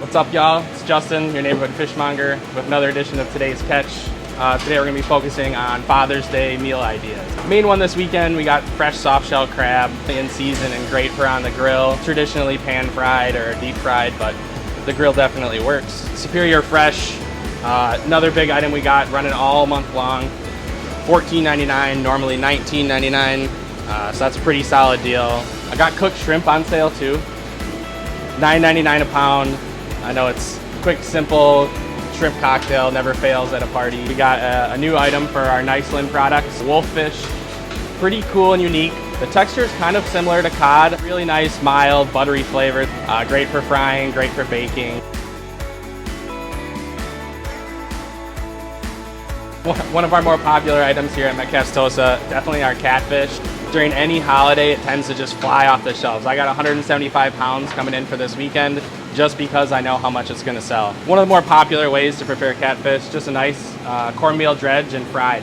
What's up, y'all? It's Justin, your neighborhood fishmonger, with another edition of Today's Catch. Today we're going to be focusing on Father's Day meal ideas. Main one this weekend, we got fresh soft-shell crab in season and great for on the grill. Traditionally pan-fried or deep-fried, but the grill definitely works. Superior Fresh, another big item we got running all month long. $14.99, normally $19.99, so that's a pretty solid deal. I got cooked shrimp on sale too. $9.99 a pound. I know it's quick, simple shrimp cocktail, never fails at a party. We got a new item for our Niceland products, Wolffish. Pretty cool and unique. The texture is kind of similar to cod. Really nice, mild, buttery flavor. Great for frying, great for baking. One of our more popular items here at Wauwatosa, definitely our catfish. During any holiday, it tends to just fly off the shelves. I got 175 pounds coming in for this weekend just because I know how much it's going to sell. One of the more popular ways to prepare catfish, just a nice cornmeal dredge and fried.